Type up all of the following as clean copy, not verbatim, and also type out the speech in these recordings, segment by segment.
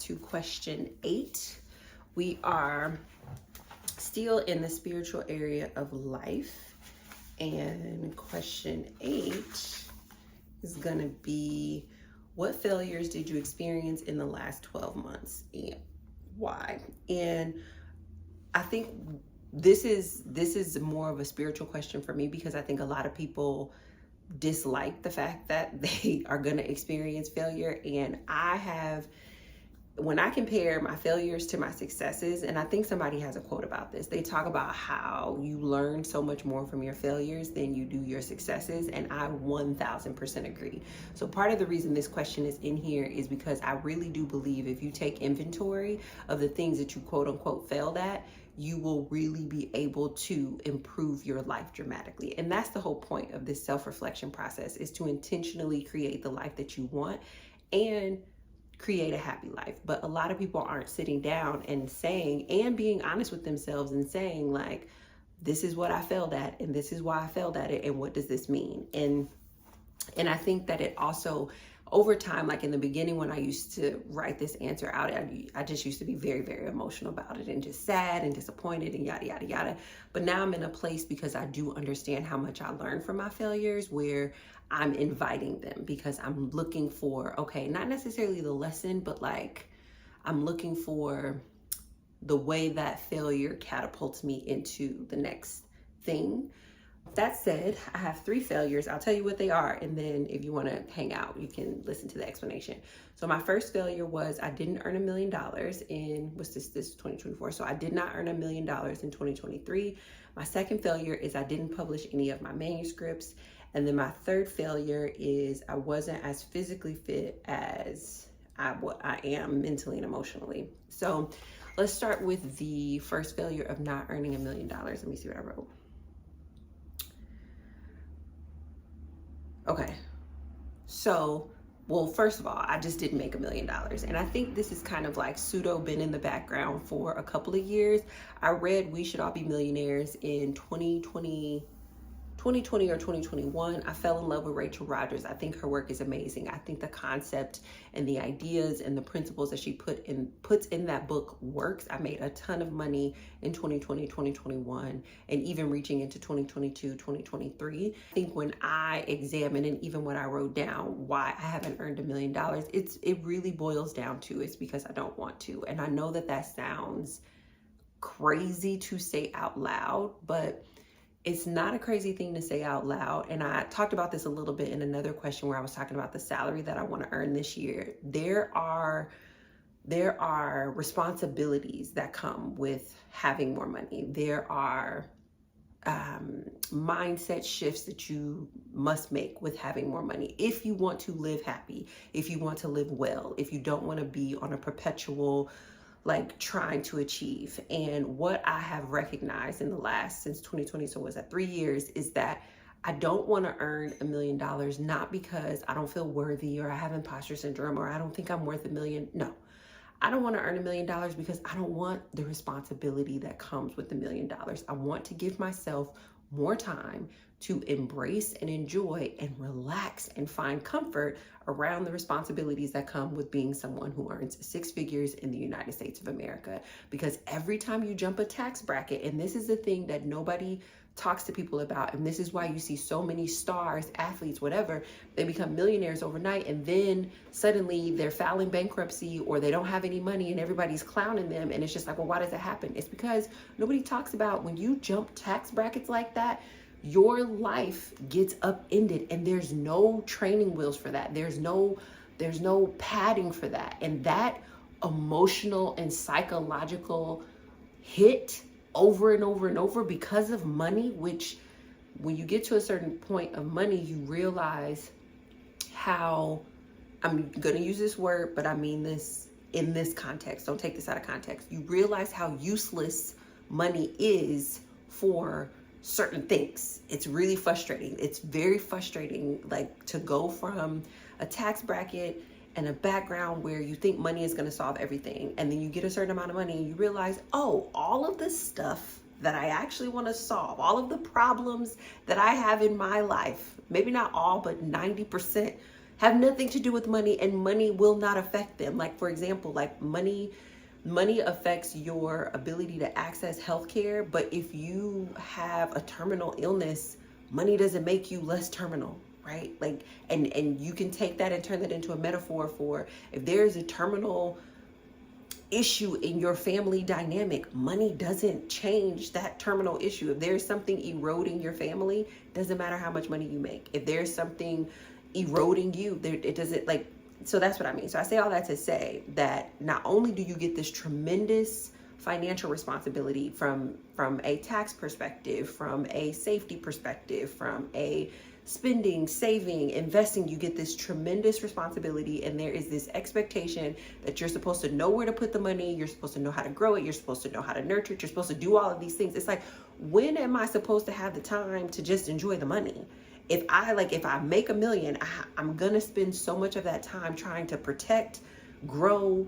to question 8. We are still in the spiritual area of life. And question 8 is going to be, what failures did you experience in the last 12 months and why? And I think this is more of a spiritual question for me, because I think a lot of people dislike the fact that they are going to experience failure. And when I compare my failures to my successes, and I think somebody has a quote about this, they talk about how you learn so much more from your failures than you do your successes, and I 1000% agree. So part of the reason this question is in here is because I really do believe if you take inventory of the things that you quote unquote failed at, you will really be able to improve your life dramatically. And that's the whole point of this self-reflection process, is to intentionally create the life that you want and create a happy life. But a lot of people aren't sitting down and saying, and being honest with themselves and saying, like, this is what I failed at, and this is why I failed at it, and what does this mean? And I think that it also, over time, like in the beginning when I used to write this answer out, I just used to be very, very emotional about it and just sad and disappointed and yada, yada, yada. But now I'm in a place, because I do understand how much I learned from my failures, where I'm inviting them, because I'm looking for, okay, not necessarily the lesson, but like I'm looking for the way that failure catapults me into the next thing. That said, I have 3 failures. I'll tell you what they are, and then if you want to hang out, you can listen to the explanation. So my first failure was I didn't earn $1 million in, this is 2024, so I did not earn $1 million in 2023. My second failure is I didn't publish any of my manuscripts. And then my third failure is I wasn't as physically fit as I am mentally and emotionally. So let's start with the first failure of not earning $1 million. Let me see what I wrote. Okay, so, well, first of all, I just didn't make $1 million. And I think this is kind of like pseudo been in the background for a couple of years. I read We Should All Be Millionaires in 2020 or 2021. I fell in love with Rachel Rodgers. I think her work is amazing. I think the concept and the ideas and the principles that she puts in that book works. I made a ton of money in 2020, 2021, and even reaching into 2022, 2023. I think when I examine, and even when I wrote down why I haven't earned $1 million, it really boils down to, it's because I don't want to. And I know that sounds crazy to say out loud, but it's not a crazy thing to say out loud. And I talked about this a little bit in another question where I was talking about the salary that I want to earn this year. There are responsibilities that come with having more money. There are mindset shifts that you must make with having more money. If you want to live happy, if you want to live well, if you don't want to be on a perpetual like trying to achieve. And what I have recognized in the last, since 2020, so was that 3 years, is that I don't want to earn $1 million, not because I don't feel worthy or I have imposter syndrome or I don't think I'm worth $1 million. No, I don't want to earn $1 million because I don't want the responsibility that comes with $1 million. I want to give myself more time to embrace and enjoy and relax and find comfort around the responsibilities that come with being someone who earns 6 figures in the United States of America. Because every time you jump a tax bracket, and this is the thing that nobody talks to people about, and this is why you see so many stars, athletes, whatever, they become millionaires overnight, and then suddenly they're filing bankruptcy or they don't have any money and everybody's clowning them, and it's just like, well, why does that happen? It's because nobody talks about when you jump tax brackets like that, your life gets upended, and there's no training wheels for that. There's no padding for that. And that emotional and psychological hit over and over and over because of money, which when you get to a certain point of money, you realize how, I'm going to use this word, but I mean this in this context. Don't take this out of context. You realize how useless money is for certain things. It's really frustrating. It's very frustrating, like to go from a tax bracket and a background where you think money is going to solve everything, and then you get a certain amount of money and you realize, oh, all of this stuff that I actually want to solve, all of the problems that I have in my life, maybe not all, but 90% have nothing to do with money, and money will not affect them. Like, for example, like money affects your ability to access healthcare, but if you have a terminal illness, money doesn't make you less terminal, right? Like, and you can take that and turn that into a metaphor for if there's a terminal issue in your family dynamic, money doesn't change that terminal issue. If there's something eroding your family, doesn't matter how much money you make. If there's something eroding you, it doesn't, like, so that's what I mean. So I say all that to say that not only do you get this tremendous financial responsibility from a tax perspective, from a safety perspective, from a spending, saving, investing, you get this tremendous responsibility, and there is this expectation that you're supposed to know where to put the money, you're supposed to know how to grow it, you're supposed to know how to nurture it, you're supposed to do all of these things. It's like, when am I supposed to have the time to just enjoy the money? If I make $1 million, I'm gonna spend so much of that time trying to protect, grow,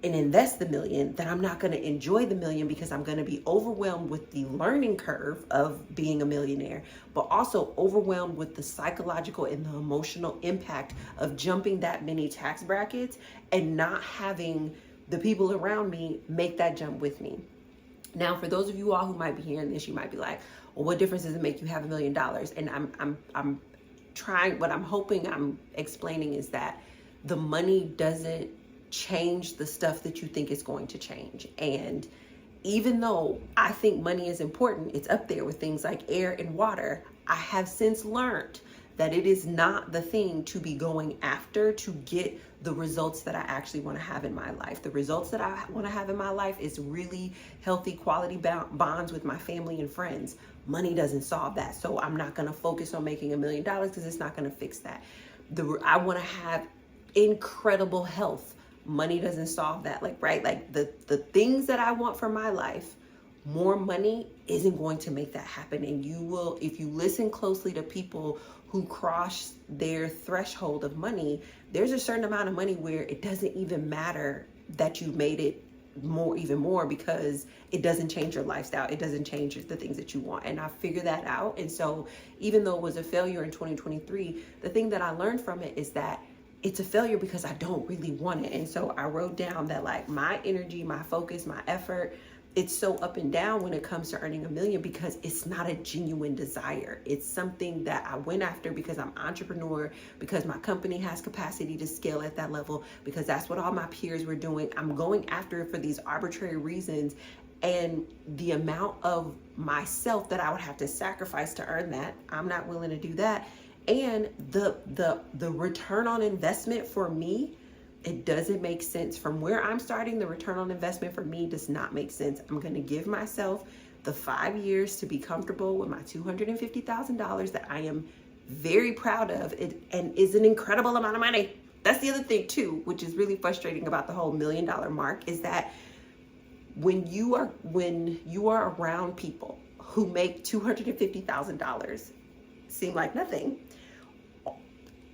and invest the $1 million that I'm not gonna enjoy the $1 million, because I'm gonna be overwhelmed with the learning curve of being a millionaire, but also overwhelmed with the psychological and the emotional impact of jumping that many tax brackets and not having the people around me make that jump with me. Now, for those of you all who might be hearing this, you might be like, well, what difference does it make you have $1 million? And I'm trying, what I'm hoping I'm explaining is that the money doesn't change the stuff that you think it's going to change. And even though I think money is important, it's up there with things like air and water, I have since learned that it is not the thing to be going after to get the results that I actually want to have in my life. The results that I want to have in my life is really healthy, quality bonds with my family and friends. Money doesn't solve that. So I'm not going to focus on making $1 million because it's not going to fix that. I want to have incredible health. Money doesn't solve that. Like, right? Like the things that I want for my life, more money isn't going to make that happen. And you will, if you listen closely to people who cross their threshold of money, there's a certain amount of money where it doesn't even matter that you made it even more, because it doesn't change your lifestyle. It doesn't change the things that you want. And I figured that out. And so even though it was a failure in 2023, the thing that I learned from it is that it's a failure because I don't really want it. And so I wrote down that, like, my energy, my focus, my effort, it's so up and down when it comes to earning $1 million, because it's not a genuine desire. It's something that I went after because I'm an entrepreneur, because my company has capacity to scale at that level, because that's what all my peers were doing. I'm going after it for these arbitrary reasons. And the amount of myself that I would have to sacrifice to earn that, I'm not willing to do that. And the return on investment for me, it doesn't make sense. From where I'm starting, the return on investment for me does not make sense. I'm going to give myself the 5 years to be comfortable with my $250,000 that I am very proud of. It and is an incredible amount of money. That's the other thing too, which is really frustrating about the whole $1 million mark, is that when you are around people who make $250,000 seem like nothing,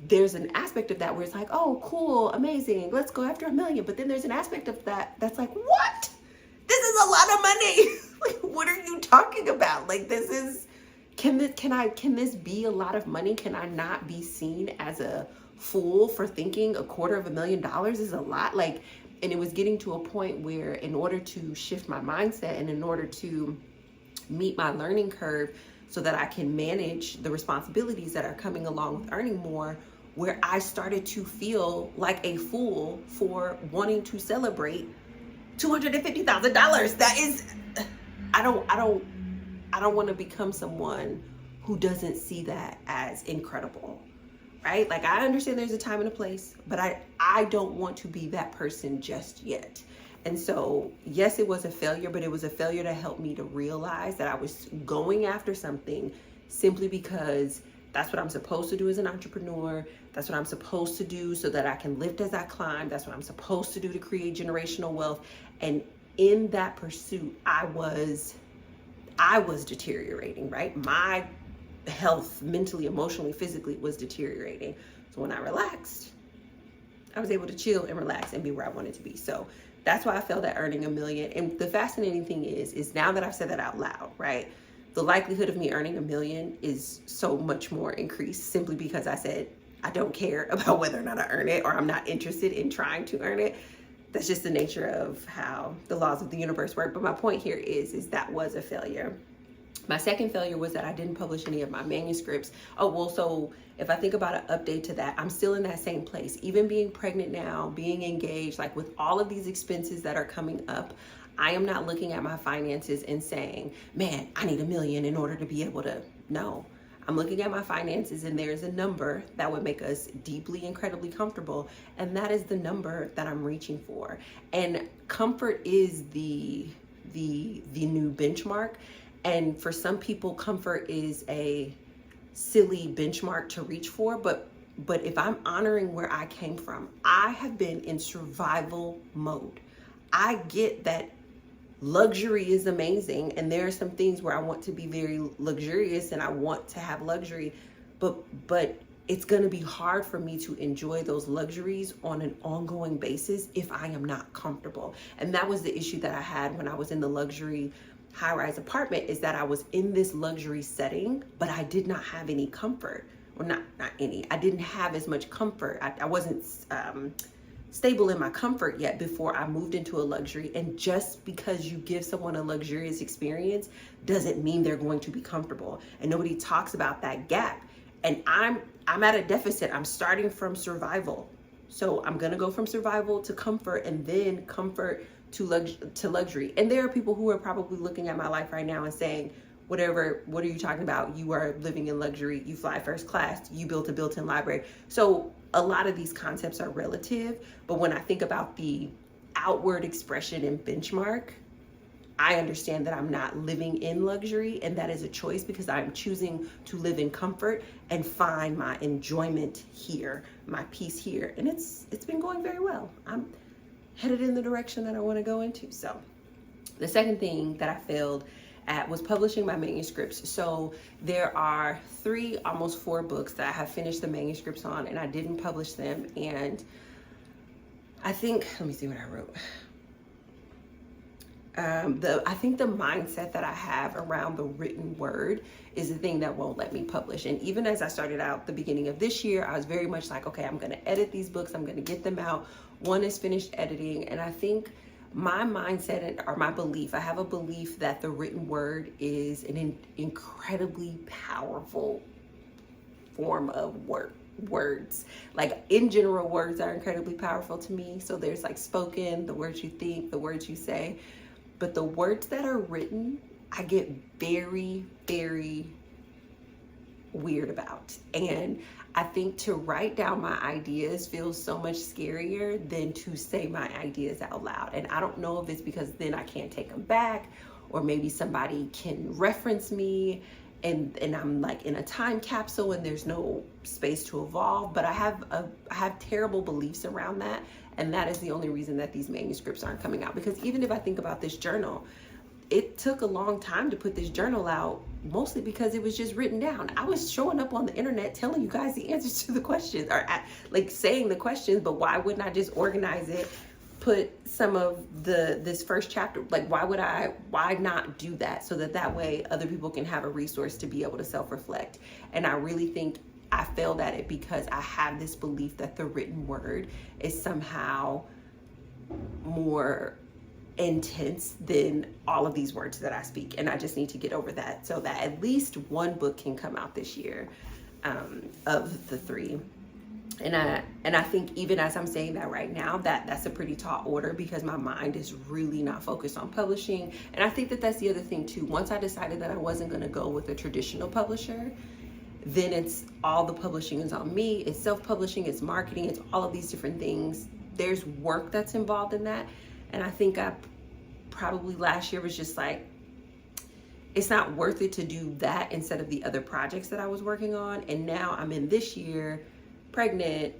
there's an aspect of that where it's like, oh, cool, amazing, let's go after $1 million. But then there's an aspect of that that's like, what? This is a lot of money. Like, what are you talking about? Like, this is, can this be a lot of money? Can I not be seen as a fool for thinking $250,000 is a lot? Like, and it was getting to a point where, in order to shift my mindset and in order to meet my learning curve, so that I can manage the responsibilities that are coming along with earning more, where I started to feel like a fool for wanting to celebrate $250,000. That is, I don't want to become someone who doesn't see that as incredible, right? Like, I understand there's a time and a place, but I don't want to be that person just yet. And so, yes, it was a failure, but it was a failure to help me to realize that I was going after something simply because that's what I'm supposed to do as an entrepreneur. That's what I'm supposed to do so that I can lift as I climb. That's what I'm supposed to do to create generational wealth. And in that pursuit, I was deteriorating, right? My health, mentally, emotionally, physically, was deteriorating. So when I relaxed, I was able to chill and relax and be where I wanted to be. So that's why I felt at earning $1 million. And the fascinating thing is now that I've said that out loud, right? The likelihood of me earning $1 million is so much more increased, simply because I said I don't care about whether or not I earn it, or I'm not interested in trying to earn it. That's just the nature of how the laws of the universe work. But my point here is that was a failure. My second failure was that I didn't publish any of my manuscripts. Oh, well, so if I think about an update to that, I'm still in that same place. Even being pregnant now, being engaged, like with all of these expenses that are coming up, I am not looking at my finances and saying, man, I need $1 million in order to be able to, no. I'm looking at my finances and there's a number that would make us deeply, incredibly comfortable. And that is the number that I'm reaching for. And comfort is the new benchmark. And for some people, comfort is a silly benchmark to reach for. But if I'm honoring where I came from, I have been in survival mode. I get that luxury is amazing, and there are some things where I want to be very luxurious and I want to have luxury, but it's going to be hard for me to enjoy those luxuries on an ongoing basis if I am not comfortable. And that was the issue that I had when I was in the luxury high-rise apartment, is that I was in this luxury setting, but I did not have any comfort. Well, not any. I didn't have as much comfort. I wasn't stable in my comfort yet before I moved into a luxury. And just because you give someone a luxurious experience doesn't mean they're going to be comfortable. And nobody talks about that gap. And I'm at a deficit. I'm starting from survival. So I'm going to go from survival to comfort, and then comfort to luxury. And there are people who are probably looking at my life right now and saying, what are you talking about? You are living in luxury. You fly first class. You built a built-in library. So a lot of these concepts are relative. But when I think about the outward expression and benchmark, I understand that I'm not living in luxury, and that is a choice because I'm choosing to live in comfort and find my enjoyment here, my peace here. And it's been going very well. I'm headed in the direction that I want to go into. So the second thing that I failed at was publishing my manuscripts. So there are 3, almost 4 books that I have finished the manuscripts on, and I didn't publish them. And I think, let me see what I wrote. I think the mindset that I have around the written word is the thing that won't let me publish. And even as I started out the beginning of this year, I was very much like, okay, I'm going to edit these books. I'm going to get them out. One is finished editing. And I think my mindset or my belief, I have a belief that the written word is an incredibly powerful form of words. Like in general, words are incredibly powerful to me. So there's like spoken, the words you think, the words you say. But the words that are written, I get very, very weird about. And I think to write down my ideas feels so much scarier than to say my ideas out loud. And I don't know if it's because then I can't take them back, or maybe somebody can reference me and I'm like in a time capsule and there's no space to evolve. But I have terrible beliefs around that. And that is the only reason that these manuscripts aren't coming out. Because even if I think about this journal, it took a long time to put this journal out, mostly because it was just written down. I was showing up on the internet telling you guys the answers to the questions, or like saying the questions, but why wouldn't I just organize it, put some of this first chapter, like why not do that so that way other people can have a resource to be able to self-reflect. And I really think I failed at it because I have this belief that the written word is somehow more intense than all of these words that I speak. And I just need to get over that so that at least one book can come out this year of the 3. And I think even as I'm saying that right now, that's a pretty tall order because my mind is really not focused on publishing. And I think that's the other thing too. Once I decided that I wasn't going to go with a traditional publisher, then it's all the publishing is on me. It's self-publishing, it's marketing, it's all of these different things. There's work that's involved in that. And I think I probably last year was just like, it's not worth it to do that instead of the other projects that I was working on. And now I'm in this year, pregnant,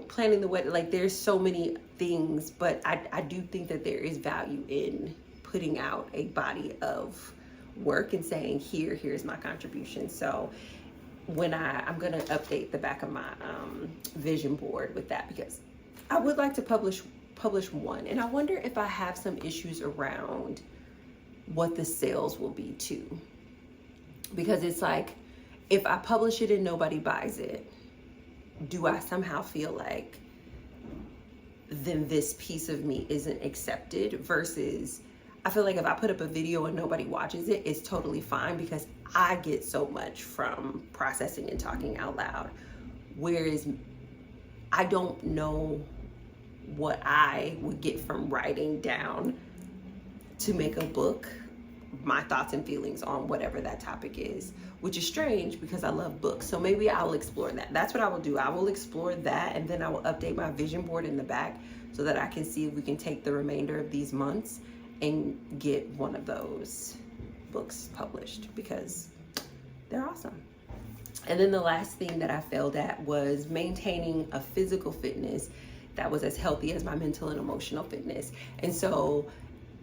planning the wedding. Like there's so many things, but I do think that there is value in putting out a body of work and saying, here's my contribution. So when I'm going to update the back of my vision board with that, because I would like to publish one. And I wonder if I have some issues around what the sales will be too. Because it's like, if I publish it and nobody buys it, do I somehow feel like then this piece of me isn't accepted, versus I feel like if I put up a video and nobody watches it, it's totally fine because I get so much from processing and talking out loud. Whereas I don't know what I would get from writing down to make a book, my thoughts and feelings on whatever that topic is, which is strange because I love books. So maybe I'll explore that. That's what I will do. I will explore that, and then I will update my vision board in the back so that I can see if we can take the remainder of these months and get one of those books published because they're awesome. And then the last thing that I failed at was maintaining a physical fitness that was as healthy as my mental and emotional fitness. And so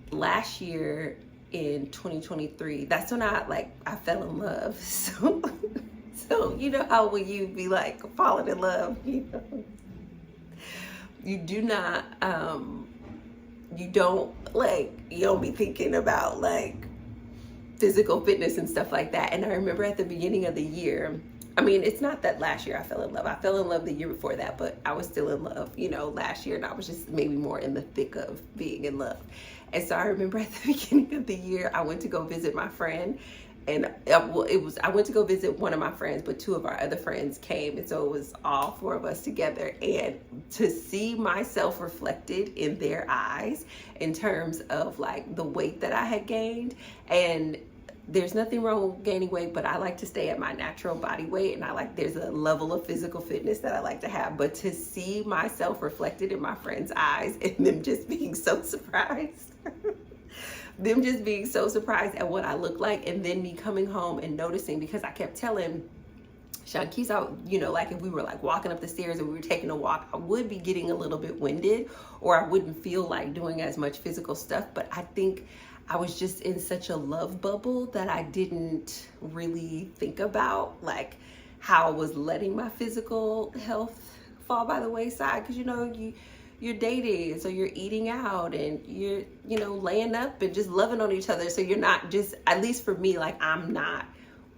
last year in 2023, that's when I fell in love. So you know how when you be like falling in love, you don't be thinking about like physical fitness and stuff like that. And I remember at the beginning of the year, I mean, it's not that last year I fell in love. I fell in love the year before that, but I was still in love, last year, and I was just maybe more in the thick of being in love. And so I remember at the beginning of the year, I went to go visit my friend, and I went to go visit one of my friends, but two of our other friends came, and so it was all four of us together. And to see myself reflected in their eyes in terms of like the weight that I had gained, and there's nothing wrong with gaining weight, but I like to stay at my natural body weight, and there's a level of physical fitness that I like to have. But to see myself reflected in my friends' eyes and them just being so surprised, at what I look like, and then me coming home and noticing, because I kept telling Shanquise, like if we were like walking up the stairs and we were taking a walk, I would be getting a little bit winded, or I wouldn't feel like doing as much physical stuff. But I think I was just in such a love bubble that I didn't really think about like how I was letting my physical health fall by the wayside. Because you're dating, so you're eating out, and you're laying up and just loving on each other. So you're not just, at least for me, like I'm not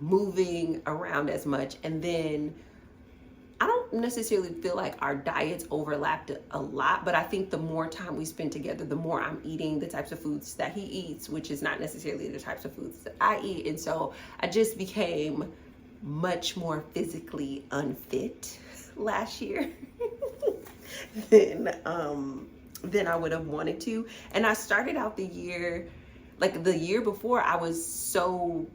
moving around as much. And then I don't necessarily feel like our diets overlapped a lot, but I think the more time we spend together, the more I'm eating the types of foods that he eats, which is not necessarily the types of foods that I eat. And so I just became much more physically unfit last year than I would have wanted to. And I started out the year, like the year before, I was so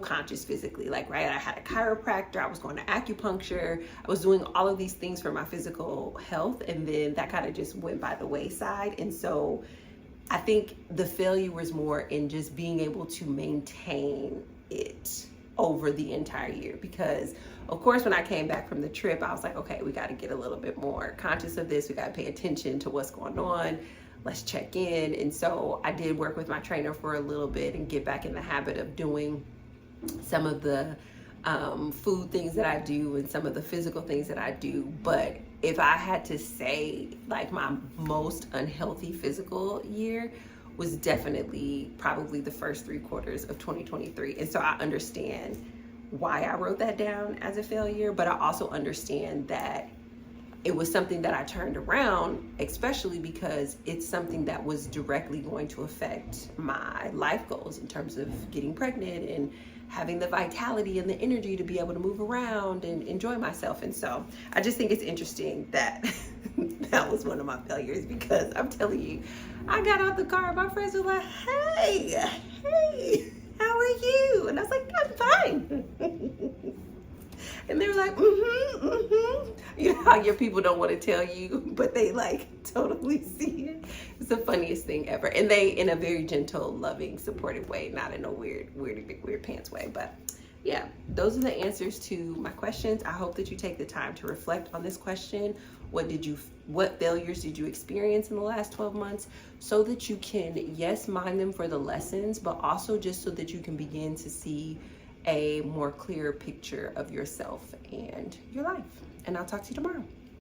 conscious physically, like, right? I had a chiropractor, I was going to acupuncture, I was doing all of these things for my physical health, and then that kind of just went by the wayside. And so I think the failure was more in just being able to maintain it over the entire year, because of course when I came back from the trip, I was like, okay, we got to get a little bit more conscious of this, we got to pay attention to what's going on, let's check in. And so I did work with my trainer for a little bit and get back in the habit of doing some of the food things that I do and some of the physical things that I do. But if I had to say, like, my most unhealthy physical year was definitely probably the first 3 quarters of 2023. And so I understand why I wrote that down as a failure, but I also understand that it was something that I turned around, especially because it's something that was directly going to affect my life goals in terms of getting pregnant and having the vitality and the energy to be able to move around and enjoy myself. And so I just think it's interesting that that was one of my failures, because I'm telling you, I got out the car and my friends were like, hey, how are you? And I was like, I'm fine. And they were like, You know how your people don't want to tell you, but they like totally see it. It's the funniest thing ever. And they, in a very gentle, loving, supportive way, not in a weird pants way. But yeah, those are the answers to my questions. I hope that you take the time to reflect on this question. What failures did you experience in the last 12 months, so that you can, yes, mind them for the lessons, but also just so that you can begin to see a more clear picture of yourself and your life. And I'll talk to you tomorrow.